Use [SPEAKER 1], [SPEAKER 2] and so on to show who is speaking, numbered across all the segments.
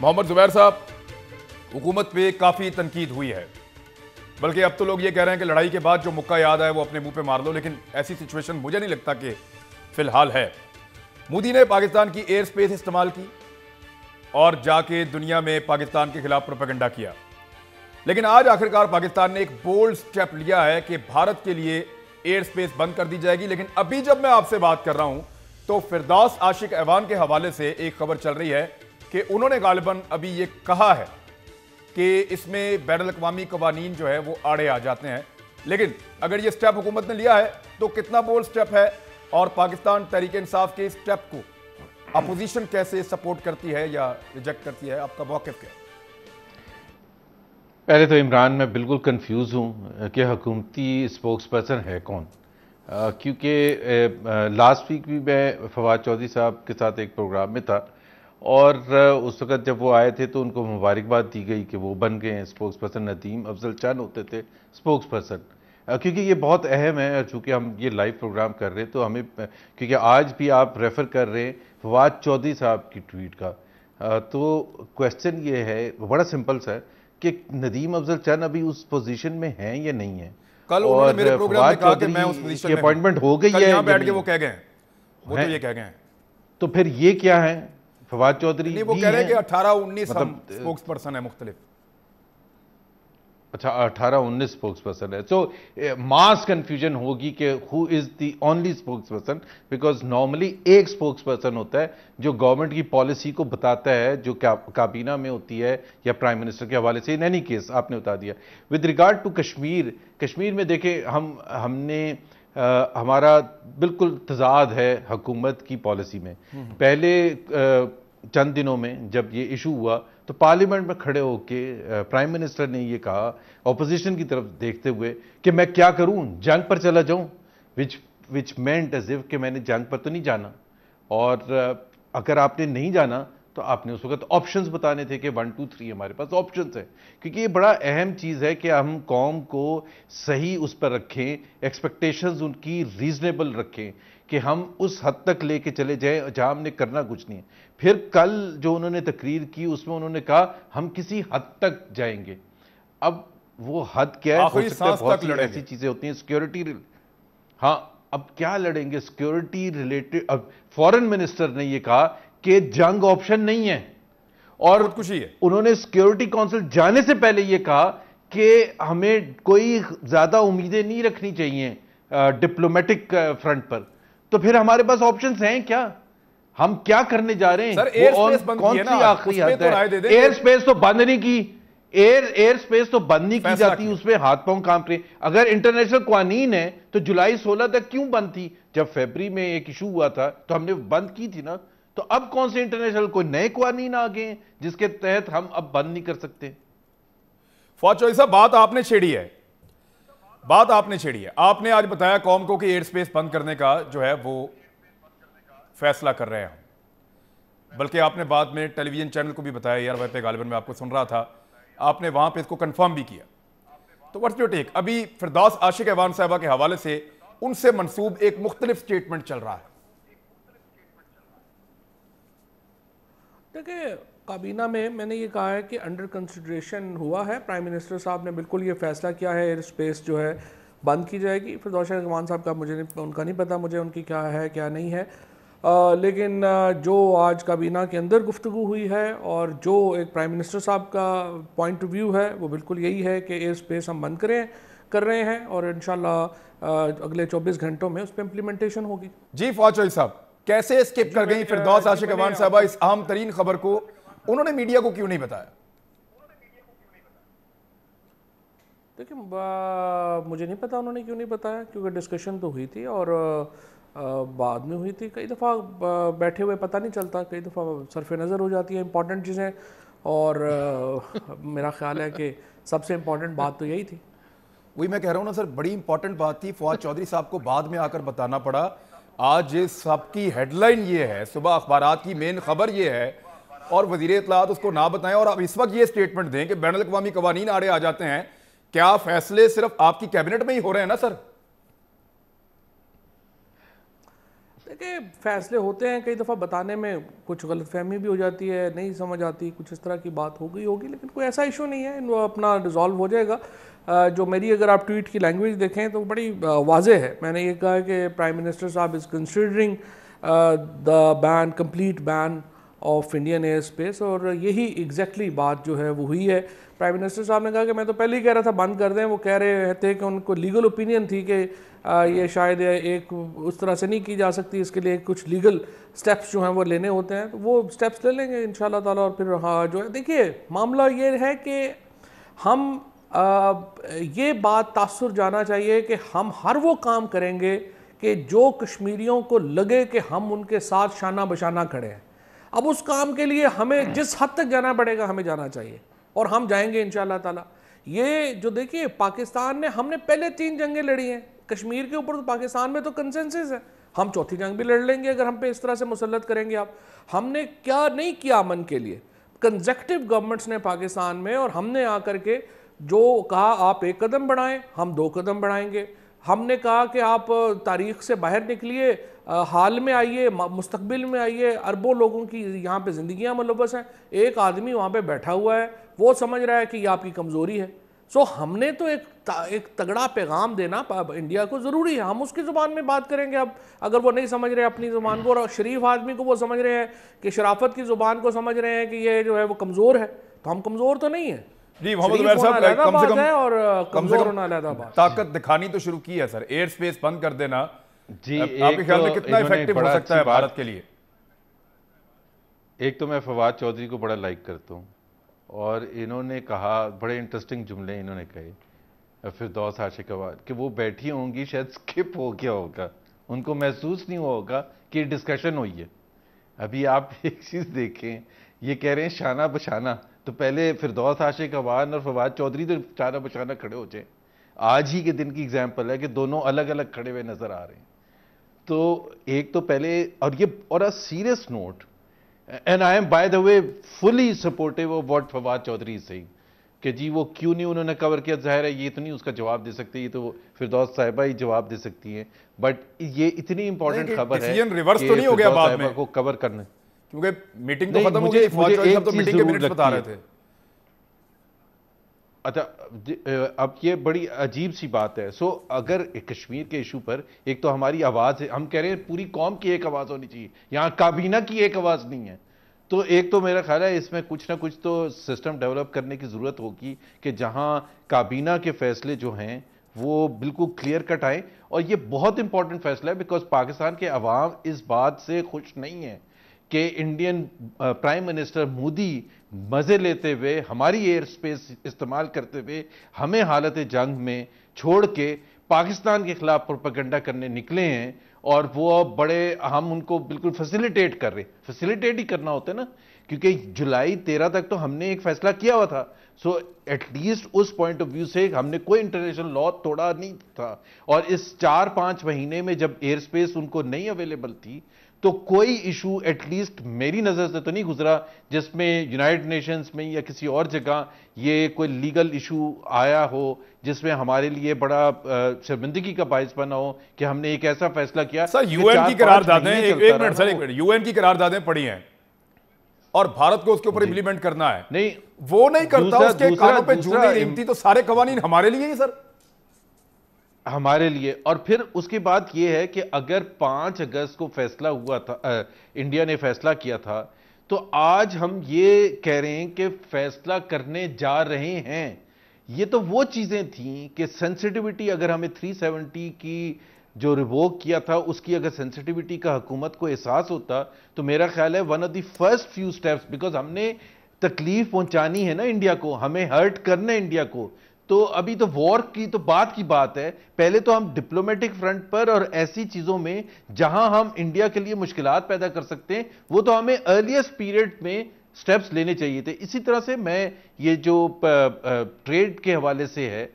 [SPEAKER 1] मोहम्मद जुबैर साहब, हुकूमत पे काफ़ी तनकीद हुई है, बल्कि अब तो लोग ये कह रहे हैं कि लड़ाई के बाद जो मुक्का याद आए वो अपने मुंह पे मार लो, लेकिन ऐसी सिचुएशन मुझे नहीं लगता कि फिलहाल है। मोदी ने पाकिस्तान की एयर स्पेस इस्तेमाल की और जाके दुनिया में पाकिस्तान के खिलाफ प्रोपेगेंडा किया, लेकिन आज आखिरकार पाकिस्तान ने एक बोल्ड स्टेप लिया है कि भारत के लिए एयर स्पेस बंद कर दी जाएगी। लेकिन अभी जब मैं आपसे बात कर रहा हूं तो फिरदौस आशिक ऐवान के हवाले से एक खबर चल रही है कि उन्होंने गालिबन अभी ये कहा है कि इसमें बैनुल-अक़वामी कवानीन जो है वो आड़े आ जाते हैं। लेकिन अगर ये स्टेप हुकूमत ने लिया है तो कितना बोल्ड स्टेप है, और पाकिस्तान तहरीक इंसाफ के स्टेप को अपोजिशन कैसे सपोर्ट करती है या रिजेक्ट करती है, आपका मौक़िफ़ क्या है?
[SPEAKER 2] पहले तो इमरान, मैं बिल्कुल कंफ्यूज हूँ कि हुकूमती स्पोक्स पर्सन है कौन, क्योंकि लास्ट वीक भी मैं फवाद चौधरी साहब के साथ एक प्रोग्राम में था और उस वक़्त जब वो आए थे तो उनको मुबारकबाद दी गई कि वो बन गए हैं स्पोक्स पर्सन। नदीम अफजल चंद होते थे स्पोक्स पर्सन, क्योंकि ये बहुत अहम है। चूँकि हम ये लाइव प्रोग्राम कर रहे हैं तो हमें, क्योंकि आज भी आप रेफ़र कर रहे हैं फवाद चौधरी साहब की ट्वीट का, तो क्वेश्चन ये है बड़ा सिंपल सा कि नदीम अफजल चंद अभी उस पोजीशन में हैं या नहीं है।
[SPEAKER 1] कल उन्होंने मेरे प्रोग्राम में कहा कि मैं उस पोजीशन में
[SPEAKER 2] अपॉइंटमेंट हो गई है,
[SPEAKER 1] यहाँ बैठ के वो कह गए हैं, वो तो ये कह गए हैं।
[SPEAKER 2] तो फिर ये क्या है, फवाद चौधरी
[SPEAKER 1] वो कह रहे हैं कि 18-19 हम स्पोक्स पर्सन है मुख्तलिफ।
[SPEAKER 2] अच्छा, 18-19 स्पोक्स पर्सन है। सो मास कंफ्यूजन होगी कि who is the only spokes person, because normally एक स्पोक्स पर्सन होता है जो गवर्नमेंट की पॉलिसी को बताता है, जो काबीना में होती है या प्राइम मिनिस्टर के हवाले से। इन एनी केस आपने बता दिया। विद रिगार्ड टू कश्मीर में देखें, हमने हमारा बिल्कुल तजाद है हुकूमत की पॉलिसी में। पहले चंद दिनों में जब ये इशू हुआ तो पार्लियामेंट में खड़े होके प्राइम मिनिस्टर ने ये कहा ऑपोजिशन की तरफ देखते हुए कि मैं क्या करूं, जंग पर चला जाऊं, विच मेंट एज इफ कि मैंने जंग पर तो नहीं जाना, और अगर आपने नहीं जाना तो आपने उस वक्त ऑप्शंस बताने थे कि 1 2 3 हमारे पास ऑप्शंस है। क्योंकि ये बड़ा अहम चीज़ है कि हम कौम को सही उस पर रखें, एक्सपेक्टेशंस उनकी रीजनेबल रखें कि हम उस हद तक लेके चले जाएं जहां हमने करना कुछ नहीं है। फिर कल जो उन्होंने तकरीर की उसमें उन्होंने कहा हम किसी हद तक जाएंगे। अब वो हद क्या है, हो सकता है बहुत सी ऐसी चीजें होती हैं, सिक्योरिटी, हाँ अब क्या लड़ेंगे, सिक्योरिटी रिलेटेड। अब फॉरेन मिनिस्टर ने ये कहा कि जंग ऑप्शन नहीं है, और
[SPEAKER 1] कुछ ही है।
[SPEAKER 2] उन्होंने सिक्योरिटी काउंसिल जाने से पहले ये कहा कि हमें कोई ज्यादा उम्मीदें नहीं रखनी चाहिए डिप्लोमेटिक फ्रंट पर। तो फिर हमारे पास ऑप्शंस हैं क्या, हम क्या करने जा रहे हैं?
[SPEAKER 1] सर, एयर स्पेस बंद
[SPEAKER 2] कौन सी आखिरी हद है? एयर स्पेस तो बंद नहीं की, एयर स्पेस तो बंद नहीं की जाती, उसमें हाथ पांव कांप रहे। अगर इंटरनेशनल कानून है तो जुलाई 16 तक क्यों बंद थी? जब फरवरी में एक इशू हुआ था तो हमने बंद की थी ना। तो अब कौन से इंटरनेशनल कोई नए कानून आ गए जिसके तहत हम अब बंद नहीं कर सकते?
[SPEAKER 1] फवाद चौधरी साहब, बात आपने छेड़ी है, आपने आज बताया कौम को कि एयर स्पेस बंद करने का जो है वो फैसला कर रहे हैं, बल्कि आपने बाद में टेलीविजन चैनल को भी बताया, यार वह पे गालिबन में आपको सुन रहा था, आपने वहां पे इसको कंफर्म भी किया। तो व्हाट्स योर टेक? अभी फिरदौस आशिक ऐवान साहबा के हवाले से उनसे मंसूब एक मुख्तलिफ स्टेटमेंट चल रहा है।
[SPEAKER 3] देखिए, काबीना में मैंने ये कहा है कि अंडर कंसिडरेशन हुआ है, प्राइम मिनिस्टर साहब ने बिल्कुल ये फैसला किया है एयर स्पेस जो है बंद की जाएगी। फिरदौस ऐवान साहब का मुझे उनका नहीं पता, मुझे उनकी क्या है क्या नहीं है, लेकिन जो आज काबीना के अंदर गुफ्तगू हुई है और जो एक प्राइम मिनिस्टर साहब का पॉइंट ऑफ व्यू है वो बिल्कुल यही है कि एयर स्पेस हम बंद कर रहे हैं और इंशाल्लाह अगले 24 घंटों में उस पर इम्प्लीमेंटेशन होगी।
[SPEAKER 1] जी फवाद चौधरी साहब, कैसे स्किप कर गई फिरदौस आशिक ऐवान साहबा इस अहम तरीन खबर को? उन्होंने मीडिया को क्यों नहीं बताया?
[SPEAKER 3] देखिए, मुझे नहीं पता उन्होंने क्यों नहीं बताया, क्योंकि डिस्कशन तो हुई थी और बाद में हुई थी। कई दफ़ा बैठे हुए पता नहीं चलता, कई दफ़ा सरफ़े नज़र हो जाती है इंपॉर्टेंट चीज़ें, और मेरा ख्याल है कि सबसे इम्पॉर्टेंट बात तो यही थी।
[SPEAKER 1] वही मैं कह रहा हूँ ना सर, बड़ी इंपॉर्टेंट बात थी, फवाद चौधरी साहब को बाद में आकर बताना पड़ा। आज सबकी हेडलाइन ये है, सुबह अखबारात की मेन खबर ये है, और वजीर इत्तलात उसको ना बताएं और अब इस वक्त ये स्टेटमेंट दें कि बैनुल-अक़वामी कवानीन आड़े आ जाते हैं। क्या फैसले सिर्फ आपकी कैबिनेट में ही हो रहे हैं ना सर?
[SPEAKER 3] देखिए फैसले होते हैं, कई दफ़ा बताने में कुछ गलतफहमी भी हो जाती है, नहीं समझ आती, कुछ इस तरह की बात हो गई होगी, लेकिन कोई ऐसा इशू नहीं है, वो अपना रिजॉल्व हो जाएगा। जो मेरी अगर आप ट्वीट की लैंग्वेज देखें तो बड़ी वाज़ेह है। मैंने ये कहा कि प्राइम मिनिस्टर साहब is considering the ban, complete ban of Indian air space, और यही एग्जैक्टली बात जो है वो हुई है। प्राइम मिनिस्टर साहब ने कहा कि मैं तो पहले ही कह रहा था बंद कर दें, वो कह रहे थे कि उनको लीगल ओपिनियन थी कि ये शायद एक उस तरह से नहीं की जा सकती, इसके लिए कुछ लीगल स्टेप्स जो हैं वो लेने होते हैं, तो वो स्टेप्स ले लेंगे इंशाल्लाह ताला। और फिर हाँ जो है, देखिए मामला ये है कि हम ये बात तासुर जाना चाहिए कि हम हर वो काम करेंगे कि जो कश्मीरियों को लगे कि हम उनके साथ शाना बशाना खड़े हैं। अब उस काम के लिए हमें जिस हद तक जाना पड़ेगा हमें जाना चाहिए, और हम जाएंगे इंशाल्लाह ताला। ये जो देखिए पाकिस्तान ने, हमने पहले 3 जंगें लड़ी हैं कश्मीर के ऊपर, तो पाकिस्तान में तो कंसेंसस है, हम चौथी जंग भी लड़ लेंगे अगर हम पे इस तरह से मुसल्लत करेंगे आप। हमने क्या नहीं किया अमन के लिए, कंसेक्यूटिव गवर्नमेंट्स ने पाकिस्तान में, और हमने आकर के जो कहा आप 1 कदम बढ़ाएं, हम 2 कदम बढ़ाएंगे। हमने कहा कि आप तारीख से बाहर निकलिए, हाल में आइए, मुस्तकबिल में आइए, अरबों लोगों की यहाँ पे ज़िंदगियाँ मुलव्वस हैं, एक आदमी वहाँ पे बैठा हुआ है, वो समझ रहा है कि ये आपकी कमज़ोरी है। सो हमने तो एक तगड़ा पैगाम देना इंडिया को ज़रूरी है, हम उसकी ज़ुबान में बात करेंगे। अब अगर वो नहीं समझ रहे अपनी ज़ुबान को, और शरीफ आदमी को वो समझ रहे हैं कि शराफत की ज़ुबान को समझ रहे हैं कि ये जो है वो कमज़ोर है, तो हम कमज़ोर तो नहीं है
[SPEAKER 1] जी। मोहम्मद उमैर साहब, कम से
[SPEAKER 3] कम
[SPEAKER 1] ताकत दिखानी तो शुरू की है सर, एयर स्पेस बंद कर देना
[SPEAKER 2] जी
[SPEAKER 1] आपके ख्याल में कितना इफेक्टिव हो सकता है भारत के लिए?
[SPEAKER 2] एक तो मैं फवाद चौधरी को बड़ा लाइक करता हूँ, और इन्होंने कहा, बड़े इंटरेस्टिंग जुमले इन्होंने कहे फिरदौस आशिकाबाद, कि वो बैठी होंगी, शायद स्किप हो गया होगा, उनको महसूस नहीं हुआ होगा कि डिस्कशन हुई है। अभी आप एक चीज़ देखें, ये कह रहे हैं शाना बशाना, तो पहले फिरदौस आशिकाबाद और फवाद चौधरी तो शाना बशाना खड़े हो जाए। आज ही के दिन की एग्जाम्पल है कि दोनों अलग अलग खड़े हुए नजर आ रहे हैं। तो एक तो पहले, और ये और a serious note, and I am by the way fully supportive of what Fawad Chaudhry is saying, कि जी वो क्यों नहीं उन्होंने कवर किया, जाहिर है ये तो नहीं उसका जवाब दे सकते, ये तो फिरदौस साहिबा ही जवाब दे सकती हैं, बट ये इतनी इंपॉर्टेंट खबर है,
[SPEAKER 1] रिवर्स तो नहीं हो गया बाद में
[SPEAKER 2] को कवर करना,
[SPEAKER 1] क्योंकि मीटिंग तो खत्म हो गई, फवाद चौधरी साहब तो मीटिंग के मिनट्स बता रहे थे।
[SPEAKER 2] अच्छा, अब ये बड़ी अजीब सी बात है। सो अगर कश्मीर के इशू पर एक तो हमारी आवाज है, हम कह रहे हैं पूरी कौम की एक आवाज होनी चाहिए, यहां काबीना की एक आवाज नहीं है, तो एक तो मेरा ख्याल है इसमें कुछ ना कुछ तो सिस्टम डेवलप करने की जरूरत होगी कि जहां काबीना के फैसले जो हैं वो बिल्कुल क्लियर कट आए। और ये बहुत इंपॉर्टेंट फैसला है, बिकॉज पाकिस्तान के अवाम इस बात से खुश नहीं है कि इंडियन प्राइम मिनिस्टर मोदी मजे लेते हुए, हमारी एयर स्पेस इस्तेमाल करते हुए, हमें हालत जंग में छोड़ के पाकिस्तान के खिलाफ प्रोपेगेंडा करने निकले हैं, और वो अब बड़े, हम उनको बिल्कुल फैसिलिटेट कर रहे, फैसिलिटेट ही करना होता है ना, क्योंकि जुलाई 13 तक तो हमने एक फैसला किया हुआ था। सो एटलीस्ट उस पॉइंट ऑफ व्यू से हमने कोई इंटरनेशनल लॉ तोड़ा नहीं था, और इस 4-5 महीने में जब एयर स्पेस उनको नहीं अवेलेबल थी, तो कोई इशू एटलीस्ट मेरी नजर से तो नहीं गुजरा जिसमें यूनाइटेड नेशंस में या किसी और जगह ये कोई लीगल इशू आया हो जिसमें हमारे लिए बड़ा शर्मिंदगी का बायस बना हो कि हमने एक ऐसा फैसला किया।
[SPEAKER 1] सर यूएन की करारदादें, एक मिनट सर, एक मिनट, यूएन की करारदादें पड़ी हैं और भारत को उसके ऊपर इंप्लीमेंट करना है,
[SPEAKER 2] नहीं
[SPEAKER 1] वो नहीं करता, उसके कानों पे जू नहीं रेंगती, तो सारे कवानीन हमारे लिए ही सर,
[SPEAKER 2] हमारे लिए। और फिर उसके बाद यह है कि अगर 5 अगस्त को फैसला हुआ था, इंडिया ने फैसला किया था, तो आज हम ये कह रहे हैं कि फैसला करने जा रहे हैं। ये तो वो चीजें थी कि सेंसिटिविटी, अगर हमें 370 की जो रिवोक किया था उसकी अगर सेंसिटिविटी का हुकूमत को एहसास होता, तो मेरा ख्याल है one of the first few steps, because हमने तकलीफ पहुंचानी है ना इंडिया को, हमें हर्ट करना है इंडिया को, तो अभी तो वॉर की तो बात की बात है, पहले तो हम डिप्लोमेटिक फ्रंट पर और ऐसी चीजों में जहां हम इंडिया के लिए मुश्किलात पैदा कर सकते हैं, वो तो हमें अर्लीस्ट पीरियड में स्टेप्स लेने चाहिए थे। इसी तरह से मैं ये जो ट्रेड के हवाले से है,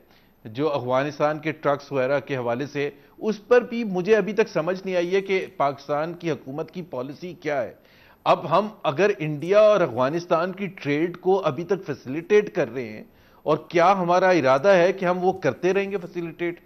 [SPEAKER 2] जो अफगानिस्तान के ट्रक्स वगैरह के हवाले से, उस पर भी मुझे अभी तक समझ नहीं आई है कि पाकिस्तान की हुकूमत की पॉलिसी क्या है। अब हम अगर इंडिया और अफगानिस्तान की ट्रेड को अभी तक फैसिलिटेट कर रहे हैं, और क्या हमारा इरादा है कि हम वो करते रहेंगे फैसिलिटेट,